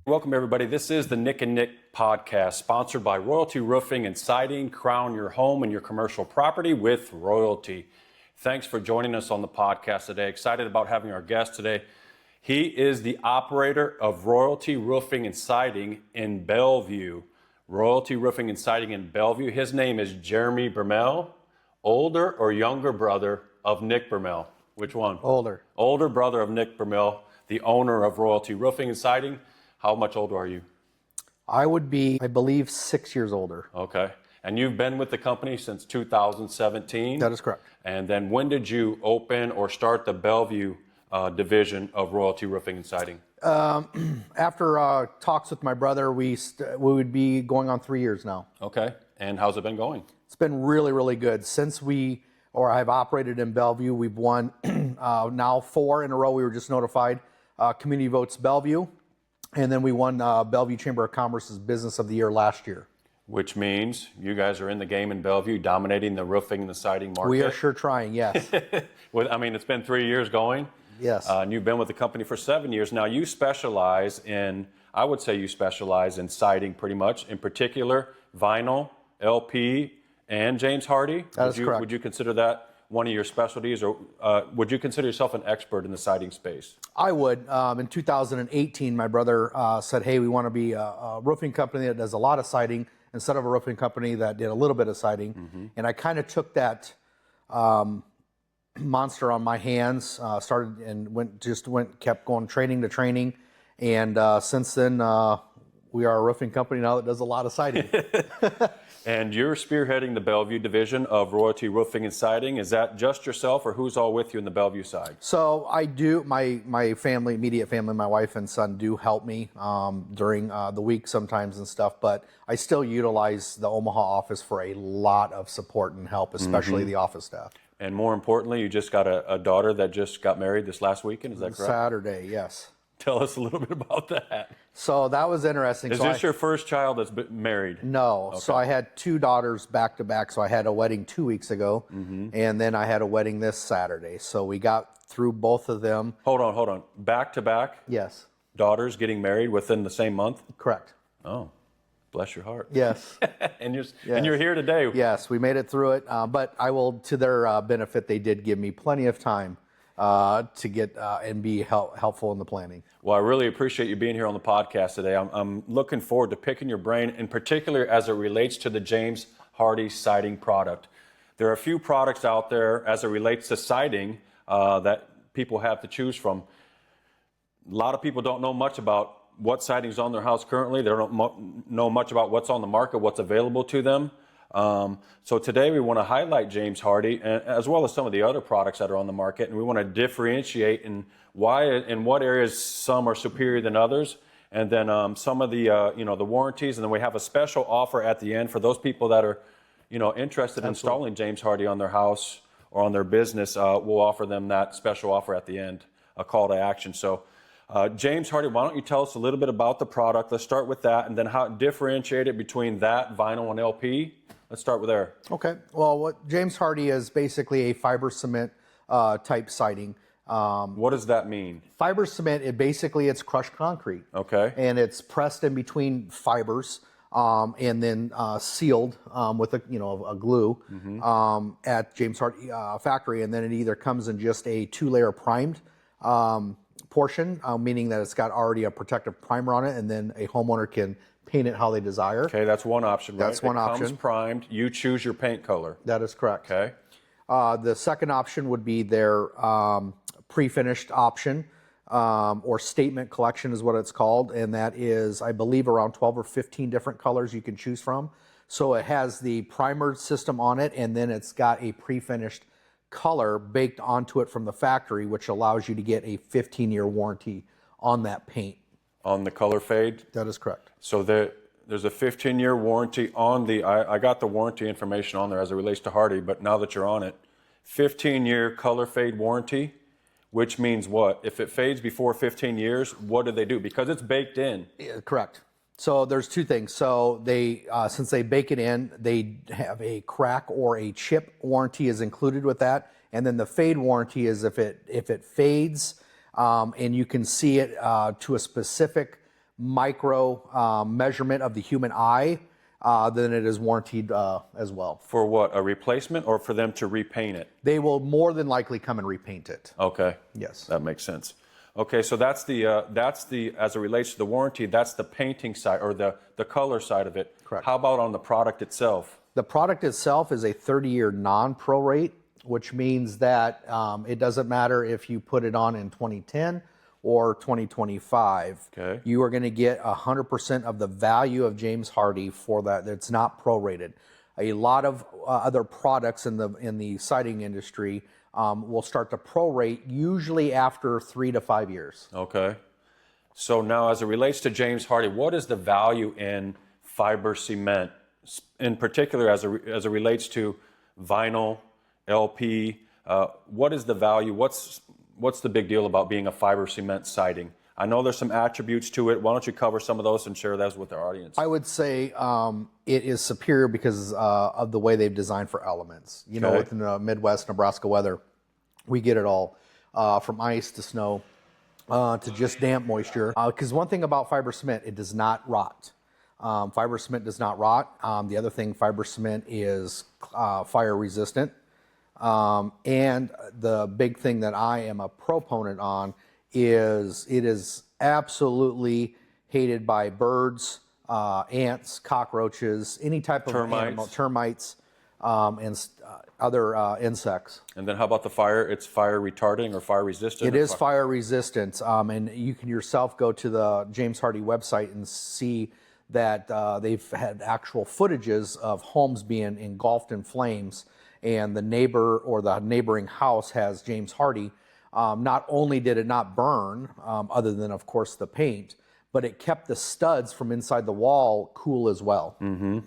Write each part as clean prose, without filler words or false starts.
Welcome, everybody. This is the Nick and Nick podcast, sponsored by Royalty Roofing and Siding. Crown your home and your commercial property with royalty. Thanks for joining us on the podcast today. Excited about having our guest today. He is the operator of Royalty Roofing and Siding in Bellevue. Royalty Roofing and Siding in Bellevue. His name is Jeremy Bermel, older or younger brother of Nick Bermel. Which one? Older. Older brother of Nick Bermel, the owner of Royalty Roofing and Siding. How much older are you? I would be, I believe, 6 years older. Okay. And you've been with the company since 2017? That is correct. And then when did you open or start the Bellevue division of Royalty Roofing and Siding? After talks with my brother, we would be going on 3 years now. Okay. And how's it been going? It's been really, really good. Since I've operated in Bellevue, we've won now 4 in a row. We were just notified. Community Votes Bellevue. And then we won Bellevue Chamber of Commerce's Business of the Year last year. Which means you guys are in the game in Bellevue, dominating the roofing and the siding market. We are sure trying, yes. Well, I mean, it's been 3 years going. Yes. And you've been with the company for 7 years. Now, you specialize in, I would say you specialize in siding pretty much, in particular, vinyl, LP, and James Hardie. That is correct. Would you consider that one of your specialties, or would you consider yourself an expert in the siding space? I would. In 2018, my brother said, hey, we want to be a roofing company that does a lot of siding instead of a roofing company that did a little bit of siding. Mm-hmm. And I kind of took that monster on my hands, started and kept going training to training. And since then, we are a roofing company now that does a lot of siding. And you're spearheading the Bellevue division of Royalty Roofing and Siding. Is that just yourself, or who's all with you in the Bellevue side? So I do, my family, immediate family, my wife and son do help me during the week sometimes and stuff, but I still utilize the Omaha office for a lot of support and help, especially the office staff. And more importantly, you just got a daughter that just got married this last weekend, is that correct? Saturday, yes. Tell us a little bit about that. So that was interesting. Is this your first child that's been married? No. Okay. So I had 2 daughters back to back. So I had a wedding 2 weeks ago, and then I had a wedding this Saturday. So we got through both of them. Hold on. Back to back? Yes. Daughters getting married within the same month? Correct. Oh, bless your heart. Yes. And you're here today. Yes, we made it through it. But I will, to their benefit, they did give me plenty of time to get and be helpful in the planning. Well, I really appreciate you being here on the podcast today. I'm looking forward to picking your brain, in particular as it relates to the James Hardie siding product. There are a few products out there as it relates to siding that people have to choose from. A lot of people don't know much about what siding is on their house currently. They don't know much about what's on the market, what's available to them. So today we want to highlight James Hardie, as well as some of the other products that are on the market, and we want to differentiate in why, in what areas some are superior than others, and then some of the the warranties, and then we have a special offer at the end for those people that are interested in installing James Hardie on their house or on their business. We'll offer them that special offer at the end, a call to action. So James Hardie, why don't you tell us a little bit about the product? Let's start with that, and then how differentiate it between that, vinyl, and LP. Let's start with there. Okay. Well, what James Hardie is basically a fiber cement type siding. What does that mean? Fiber cement, it's crushed concrete. Okay. And it's pressed in between fibers and then sealed with a glue at James Hardie factory. And then it either comes in just a 2-layer primed portion, meaning that it's got already a protective primer on it, and then a homeowner can paint it how they desire. Okay, that's one option, right? That's one option. It comes primed. You choose your paint color. That is correct. Okay. The second option would be their pre-finished option, or statement collection is what it's called, and that is, I believe, around 12 or 15 different colors you can choose from. So it has the primer system on it, and then it's got a pre-finished color baked onto it from the factory, which allows you to get a 15-year warranty on that paint. On the color fade? That is correct. So there's a 15-year warranty on the, I got the warranty information on there as it relates to Hardie, but now that you're on it, 15-year color fade warranty, which means what? If it fades before 15 years, what do they do? Because it's baked in. Yeah, correct. So there's 2 things. So they, since they bake it in, they have a crack or a chip warranty is included with that. And then the fade warranty is if it fades and you can see it to a specific micro measurement of the human eye, then it is warranted as well. For what, a replacement or for them to repaint it? They will more than likely come and repaint it. Okay. Yes. That makes sense. Okay, so that's the as it relates to the warranty, that's the painting side or the color side of it. Correct. How about on the product itself? The product itself is a 30-year non-prorate, which means that it doesn't matter if you put it on in 2010 or 2025. Okay. You are going to get 100% of the value of James Hardie for that. It's not prorated. A lot of other products in the siding industry will start to prorate usually after 3 to 5 years. Okay. So now as it relates to James Hardie, what is the value in fiber cement, in particular as it relates to vinyl, LP? What is the value? What's the big deal about being a fiber cement siding? I know there's some attributes to it. Why don't you cover some of those and share those with our audience? I would say it is superior because of the way they've designed for elements. You know, within the Midwest, Nebraska weather, we get it all from ice to snow to just damp moisture. Because one thing about fiber cement, it does not rot. Fiber cement does not rot. The other thing, fiber cement is fire resistant. And the big thing that I am a proponent on is it is absolutely hated by birds, ants, cockroaches, any type of animal, termites, and other insects. And then how about the fire? It's fire retarding or fire resistant? It is fire resistant, and you can yourself go to the James Hardie website and see that they've had actual footages of homes being engulfed in flames, and the neighbor or the neighboring house has James Hardie. Not only did it not burn, other than, of course, the paint, but it kept the studs from inside the wall cool as well. Mm-hmm.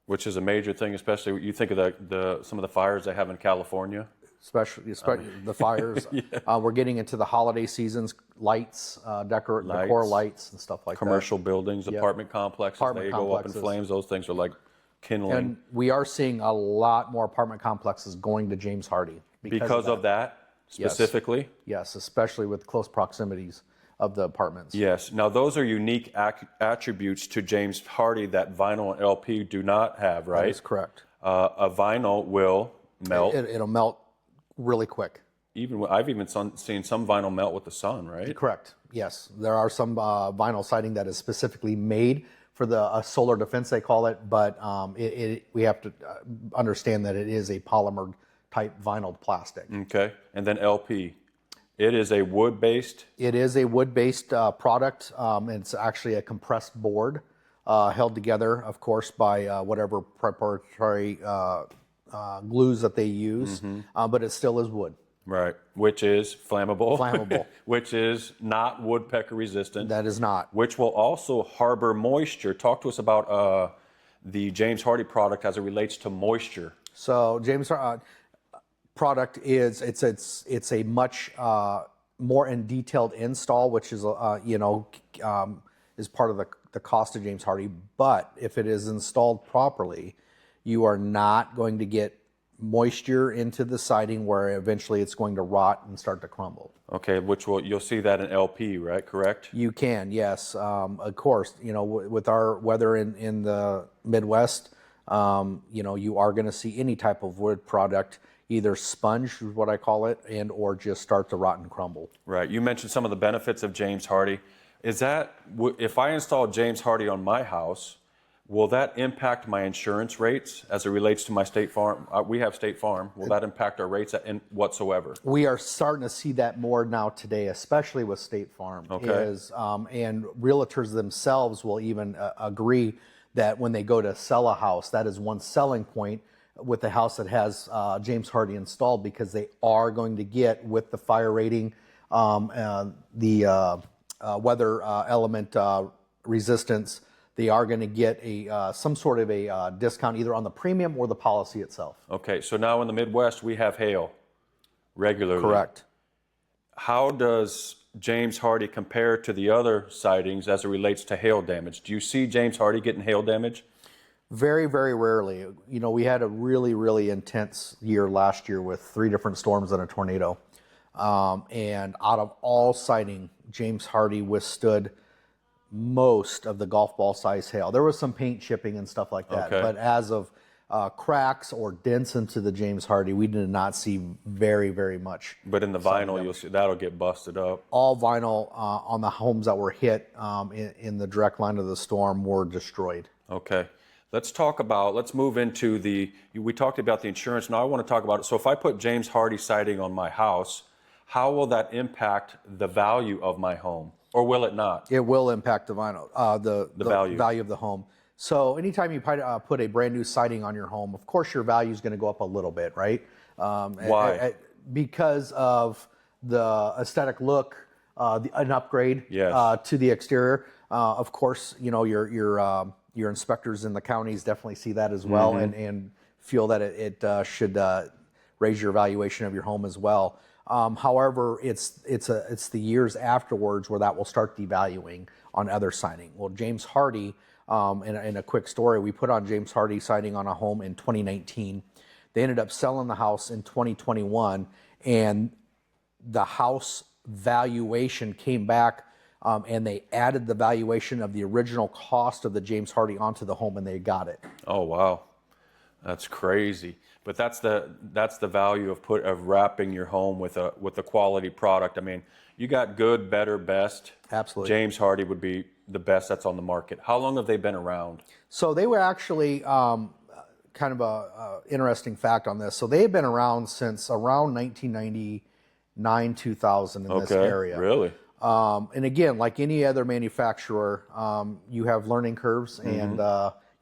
Which is a major thing, especially you think of some of the fires they have in California. Especially the fires. Yeah. We're getting into the holiday seasons, lights, decor lights and stuff like Commercial that. buildings, apartment complexes, they go up in flames. Those things are like kindling. And we are seeing a lot more apartment complexes going to James Hardie. Because of that? Specifically? Yes, especially with close proximities of the apartments. Yes. Now, those are unique attributes to James Hardie that vinyl and LP do not have, right? That is correct. A vinyl will melt. It'll melt really quick. I've even seen some vinyl melt with the sun, right? Correct. Yes. There are some vinyl siding that is specifically made for the solar defense, they call it, but we have to understand that it is a polymer type vinyl plastic. Okay. And then LP. It is a wood-based? It is a wood-based product. It's actually a compressed board held together, of course, by whatever preparatory glues that they use, but it still is wood. Right, which is flammable. Flammable. Which is not woodpecker resistant. That is not. Which will also harbor moisture. Talk to us about the James Hardie product as it relates to moisture. So James product is it's a much more in detailed install, which is is part of the cost of James Hardie. But if it is installed properly, you are not going to get moisture into the siding where eventually it's going to rot and start to crumble. Okay, you'll see that in LP, right? Correct? You can, yes. Of course, with our weather in the Midwest, you are going to see any type of wood product either sponge, is what I call it, and or just start to rot and crumble. Right. You mentioned some of the benefits of James Hardie. Is that, if I install James Hardie on my house, will that impact my insurance rates as it relates to my State Farm? We have State Farm. Will that impact our rates whatsoever? We are starting to see that more now today, especially with State Farm. Okay. And realtors themselves will even agree that when they go to sell a house, that is one selling point with the house that has James Hardie installed, because they are going to get, with the fire rating, the weather element resistance, they are going to get some sort of a discount either on the premium or the policy itself. Okay, so now in the Midwest, we have hail regularly. Correct. How does James Hardie compare to the other sidings as it relates to hail damage? Do you see James Hardie getting hail damage? Very, very rarely. We had a really, really intense year last year with 3 different storms and a tornado. And out of all siding, James Hardie withstood most of the golf ball size hail. There was some paint chipping and stuff like that, Okay. but as of cracks or dents into the James Hardie, we did not see very, very much. But in the vinyl, you'll see that'll get busted up. All vinyl on the homes that were hit in the direct line of the storm were destroyed. Okay. Let's move into we talked about the insurance. Now I want to talk about it. So if I put James Hardie siding on my house, how will that impact the value of my home? Or will it not? It will impact the vinyl, the value of the home. So anytime you put a brand new siding on your home, of course your value is going to go up a little bit, right? Why? Because of the aesthetic look, an upgrade Yes. to the exterior. Of course, you know your inspectors in the counties definitely see that as well, and feel that it should raise your valuation of your home as well. However, it's the years afterwards where that will start devaluing on other siding. Well, James Hardie, in a quick story, we put on James Hardie siding on a home in 2019. They ended up selling the house in 2021, and the house valuation came back, and they added the valuation of the original cost of the James Hardie onto the home, and they got it. Oh wow, that's crazy. But that's the value of wrapping your home with a quality product. I mean, you got good, better, best. Absolutely. James Hardie would be the best that's on the market. How long have they been around? So they were actually kind of a interesting fact on this. So they have been around since around 1999, 2000 in this area. Really? And again, like any other manufacturer, you have learning curves and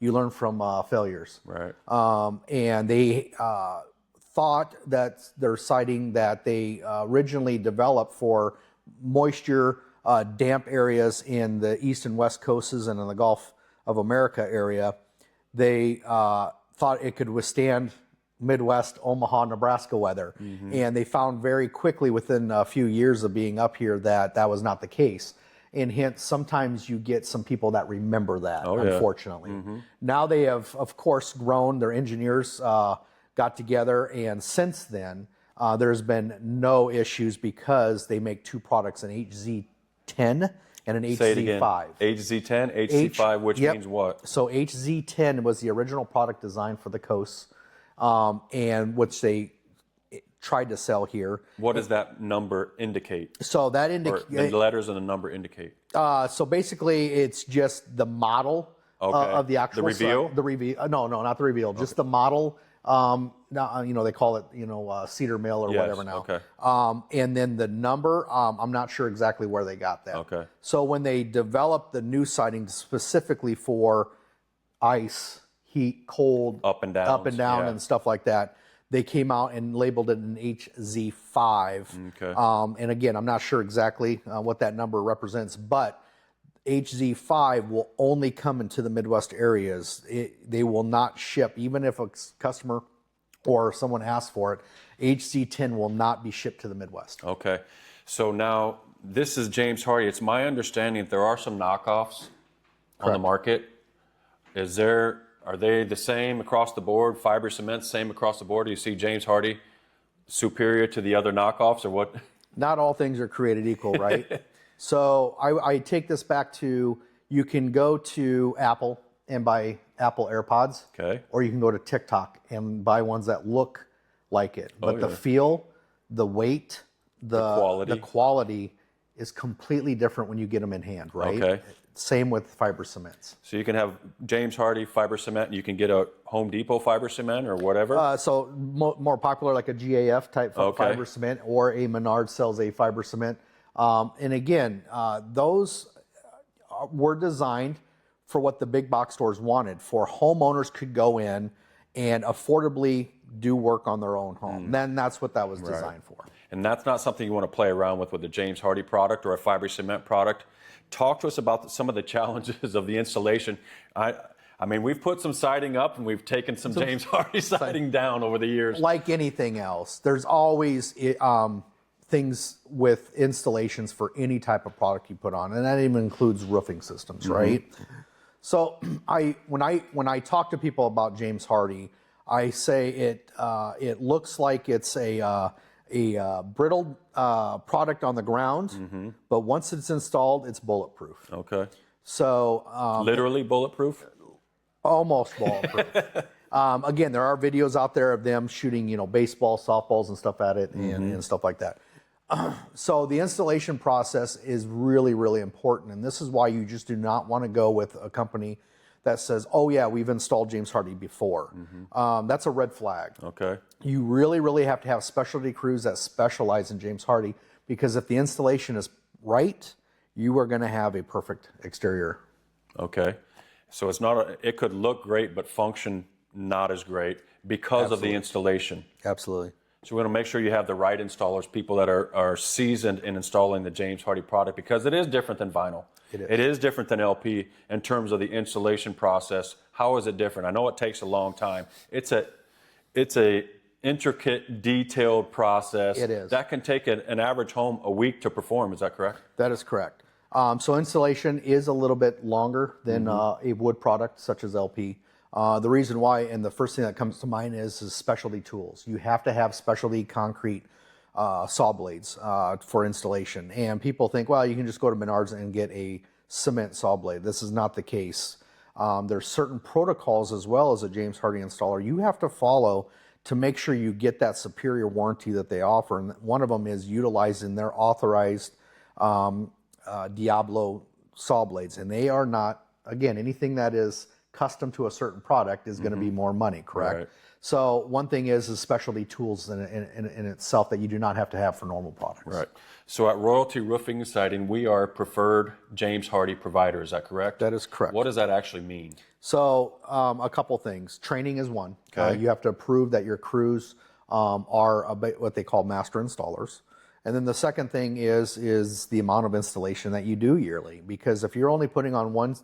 you learn from failures. Right. And they thought that their siding that they originally developed for moisture, damp areas in the east and west coasts and in the Gulf of America area, they thought it could withstand Midwest, Omaha, Nebraska weather. And they found very quickly within a few years of being up here that that was not the case. And hence, sometimes you get some people that remember that, unfortunately. Now they have, of course, grown. Their engineers got together, and since then, there's been no issues because they make two products, an HZ10 and an HZ5. HZ10, HZ5, which means what? So HZ10 was the original product design for the coasts, and which they tried to sell here. What does that number indicate? So that Or the letters and the number indicate? So basically, it's just the model of the actual The reveal? the reveal. No, not the reveal. Just the model. Now, they call it cedar mill or whatever now. Okay. And then the number. I'm not sure exactly where they got that. Okay. So when they developed the new siding specifically for ice, heat, cold, Up and down, and stuff like that, they came out and labeled it an HZ5. Okay. And again, I'm not sure exactly what that number represents, but HZ5 will only come into the Midwest areas. They will not ship, even if a customer or someone asks for it, HZ10 will not be shipped to the Midwest. Okay. So now this is James Hardie. It's my understanding that there are some knockoffs on the market. Are they the same across the board? Fiber cement, same across the board? Do you see James Hardie superior to the other knockoffs, or what? Not all things are created equal, right? So I take this back to, you can go to Apple and buy Apple AirPods, Okay. or you can go to TikTok and buy ones that look like it. But the feel, the weight, the quality is completely different when you get them in hand, right? Okay. Same with fiber cements. So you can have James Hardie fiber cement, and you can get a Home Depot fiber cement or whatever? So more popular, like a GAF type fiber cement, or a Menard sells a fiber cement. And again, those were designed for what the big box stores wanted, for homeowners could go in and affordably do work on their own home. Then that's what that was designed for. And that's not something you want to play around with a James Hardie product or a fiber cement product. Talk to us about some of the challenges of the installation. I mean, we've put some siding up and we've taken some James Hardie siding down over the years. Like anything else, there's always things with installations for any type of product you put on, and that even includes roofing systems, right? So when I talk to people about James Hardie, I say it looks like it's a brittle product on the ground, but once it's installed, it's bulletproof. Okay. So Literally bulletproof? almost bulletproof. Again, there are videos out there of them shooting, baseball, softballs, and stuff at it, and stuff like that. So the installation process is really, really important, and this is why you just do not want to go with a company that says, "Oh yeah, we've installed James Hardie before." That's a red flag. Okay. You really, really have to have specialty crews that specialize in James Hardie, because if the installation is right, you are going to have a perfect exterior. Okay. So it's not it could look great, but function not as great because of the installation. Absolutely. So we want to make sure you have the right installers, people that are seasoned in installing the James Hardie product, because it is different than vinyl. It is different than LP in terms of the installation process. How is it different? I know it takes a long time. It's a intricate, detailed process. It is. That can take an average home a week to perform. Is that correct? That is correct. So installation is a little bit longer than a wood product such as LP. The reason why, and the first thing that comes to mind is specialty tools. You have to have specialty concrete saw blades for installation. And people think, well, you can just go to Menards and get a cement saw blade. This is not the case. There's certain protocols as well as a James Hardie installer you have to follow to make sure you get that superior warranty that they offer. And one of them is utilizing their authorized Diablo saw blades. And they are not, again, anything that is custom to a certain product is going to be more money, correct? Right. So one thing is specialty tools in itself that you do not have to have for normal products. Right. So at Royalty Roofing and Siding, we are preferred James Hardie provider. Is that correct? That is correct. What does that actually mean? So a couple things. Training is one. Okay. You have to prove that your crews are what they call master installers. And then the second thing is the amount of installation that you do yearly. Because if you're only putting on one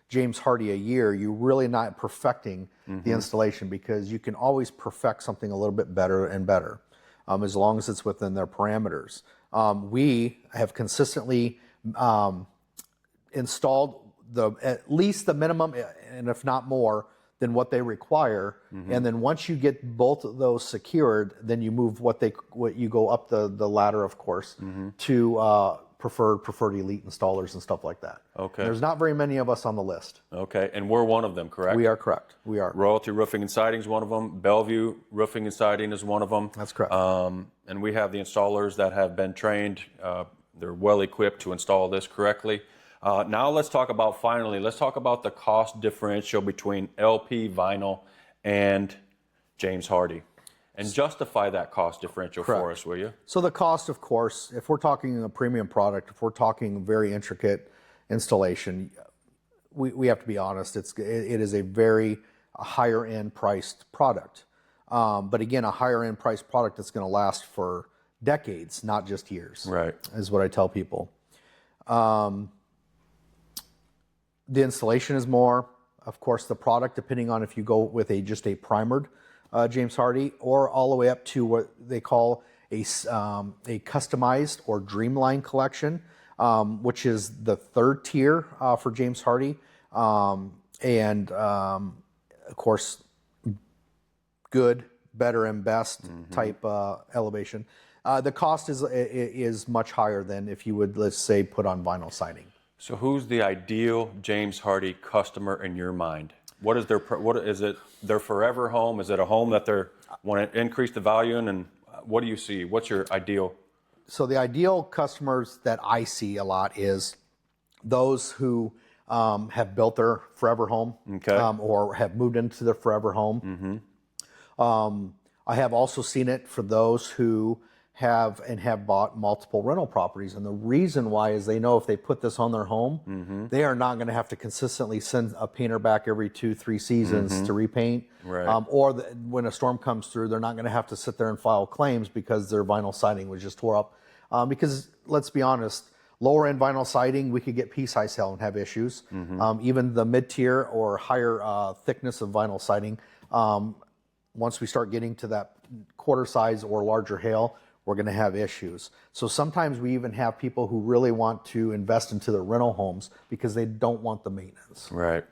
James Hardie a year, you're really not perfecting the installation, because you can always perfect something a little bit better and better as long as it's within their parameters. We have consistently installed at least the minimum, and if not more, than what they require. And then once you get both of those secured, then you move what you go up the ladder, of course, to preferred elite installers and stuff like that. Okay. And there's not very many of us on the list. Okay, and we're one of them, correct? We are correct. We are. Royalty Roofing and Siding is one of them. Bellevue Roofing and Siding is one of them. That's correct. And we have the installers that have been trained. They're well equipped to install this correctly. Now let's talk about the cost differential between LP vinyl and James Hardie, and justify that cost differential for us, will you? So the cost, of course, if we're talking a premium product, if we're talking very intricate installation, we have to be honest. It is a very higher end priced product. But again, a higher end priced product that's going to last for decades, not just years. Right. Is what I tell people. The installation is more. Of course, the product, depending on if you go with just a primered James Hardie, or all the way up to what they call a customized or Dreamline collection, which is the third tier for James Hardie, and of course, good, better, and best type elevation. The cost is much higher than if you would, let's say, put on vinyl siding. So who's the ideal James Hardie customer in your mind? What is their forever home? Is it a home that they want to increase the value in? And what do you see? What's your ideal? So the ideal customers that I see a lot is those who have built their forever home, or have moved into their forever home. I have also seen it for those who have bought multiple rental properties. And the reason why is they know if they put this on their home, they are not going to have to consistently send a painter back every 2-3 seasons to repaint. Right. When a storm comes through, they're not going to have to sit there and file claims because their vinyl siding was just tore up. Because let's be honest, lower end vinyl siding, we could get pea-size hail and have issues. Even the mid-tier or higher thickness of vinyl siding, once we start getting to that quarter size or larger hail, we're going to have issues. So sometimes we even have people who really want to invest into their rental homes because they don't want the maintenance. Right.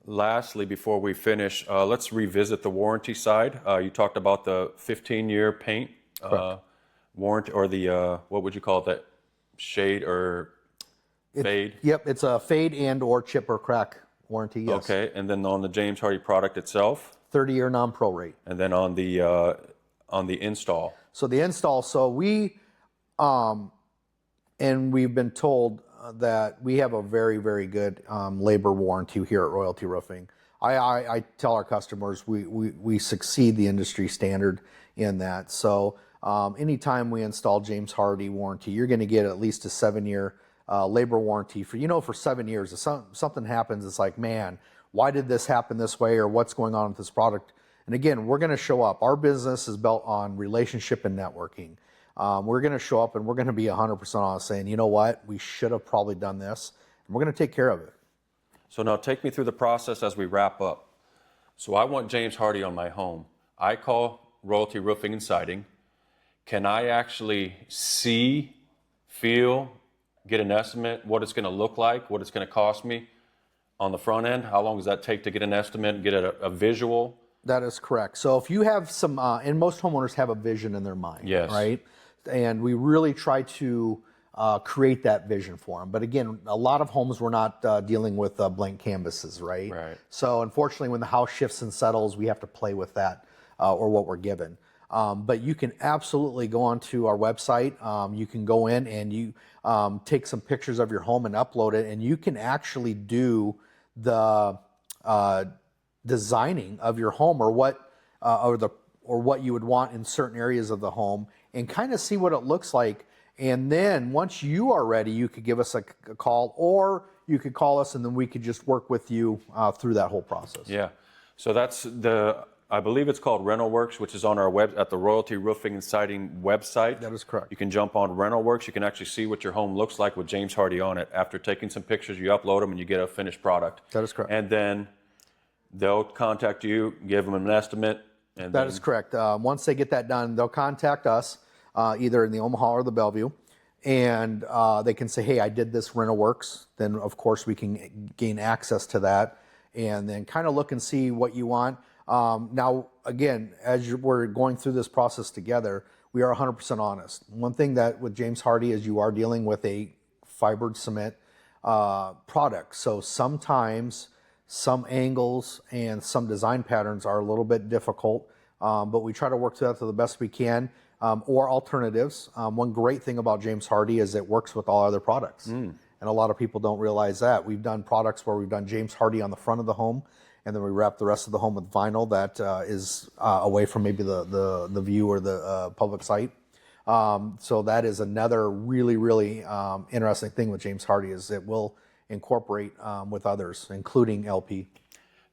Lastly, before we finish, let's revisit the warranty side. You talked about the 15-year paint warranty, or the what would you call it? That shade or Fade? Yep, it's a fade and or chip or crack warranty, yes. Okay, and then on the James Hardie product itself? 30-year non-prorate. And then on the install? So the install, and we've been told that we have a very, very good labor warranty here at Royalty Roofing. I tell our customers we succeed the industry standard in that. So anytime we install James Hardie warranty, you're going to get at least a 7-year labor warranty for 7 years. If something happens, it's like, man, why did this happen this way, or what's going on with this product? And again, we're going to show up. Our business is built on relationship and networking. We're going to show up and we're going to be 100% honest, saying, you know what, we should have probably done this, and we're going to take care of it. So now take me through the process as we wrap up. So I want James Hardie on my home. I call Royalty Roofing and Siding. Can I actually see, feel, get an estimate what it's going to look like, what it's going to cost me on the front end? How long does that take to get an estimate, get a visual? That is correct. So if you have some, and most homeowners have a vision in their mind, yes, right? And we really try to create that vision for them. But again, a lot of homes we're not dealing with blank canvases, right? Right. So unfortunately, when the house shifts and settles, we have to play with that or what we're given. But you can absolutely go onto our website. You can go in and you take some pictures of your home and upload it, and you can actually do the designing of your home or what you would want in certain areas of the home, and kind of see what it looks like. And then once you are ready, you could give us a call, or you could call us, and then we could just work with you through that whole process. Yeah. So that's I believe it's called Rental Works, which is on our web at the Royalty Roofing and Siding website. That is correct. You can jump on Rental Works. You can actually see what your home looks like with James Hardie on it. After taking some pictures, you upload them and you get a finished product. That is correct. And then they'll contact you, give them an estimate. And that is correct. Once they get that done, they'll contact us, either in the Omaha or the Bellevue, and they can say, hey, I did this Rental Works. Then, of course, we can gain access to that and then kind of look and see what you want. Now, again, we're going through this process together, we are 100% honest. One thing that with James Hardie is you are dealing with a fibered cement product. So sometimes some angles and some design patterns are a little bit difficult, but we try to work through that to the best we can, or alternatives. One great thing about James Hardie is it works with all other products. And a lot of people don't realize that. We've done products where we've done James Hardie on the front of the home, and then we wrap the rest of the home with vinyl that is away from maybe the view or the public site. So that is another really, really interesting thing with James Hardie, is it will incorporate with others, including LP.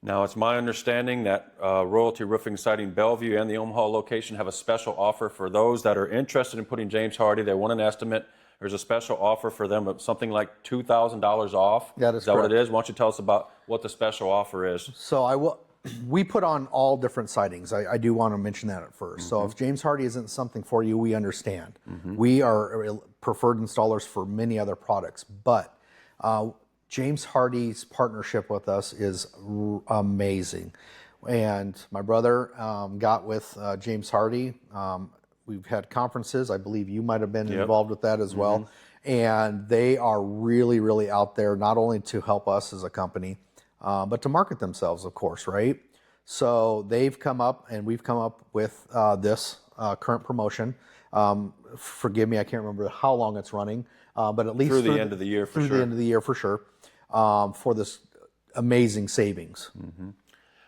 Now, it's my understanding that Royalty Roofing Siding Bellevue and the Omaha location have a special offer for those that are interested in putting James Hardie. They want an estimate. There's a special offer for them of something like $2,000 off. That is that correct. what it is? Why don't you tell us about what the special offer is? So we put on all different sidings. I do want to mention that at first. So if James Hardie isn't something for you, we understand. We are preferred installers for many other products, but James Hardie's partnership with us is amazing. And my brother got with James Hardie. We've had conferences. I believe you might have been involved with that as well. And they are really, really out there, not only to help us as a company, but to market themselves, of course, right? So they've come up, and we've come up with this current promotion. Forgive me, I can't remember how long it's running, but at least through the end of the year, for sure. Through the end of the year, for sure, for this amazing savings.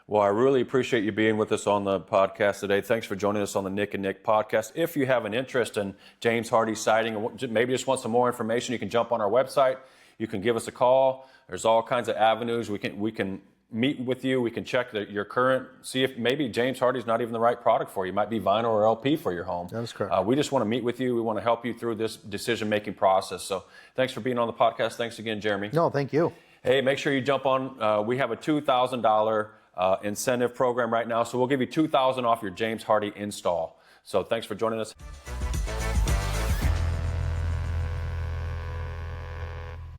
Well, I really appreciate you being with us on the podcast today. Thanks for joining us on the Nick and Nick podcast. If you have an interest in James Hardie Siding, or maybe just want some more information, you can jump on our website. You can give us a call. There's all kinds of avenues. We can meet with you. We can check your current, see if maybe James Hardie is not even the right product for you. It might be vinyl or LP for your home. That is correct. We just want to meet with you. We want to help you through this decision-making process. So thanks for being on the podcast. Thanks again, Jeremy. No, thank you. Hey, make sure you jump on. We have a $2,000 incentive program right now, so we'll give you $2,000 off your James Hardie install. So thanks for joining us.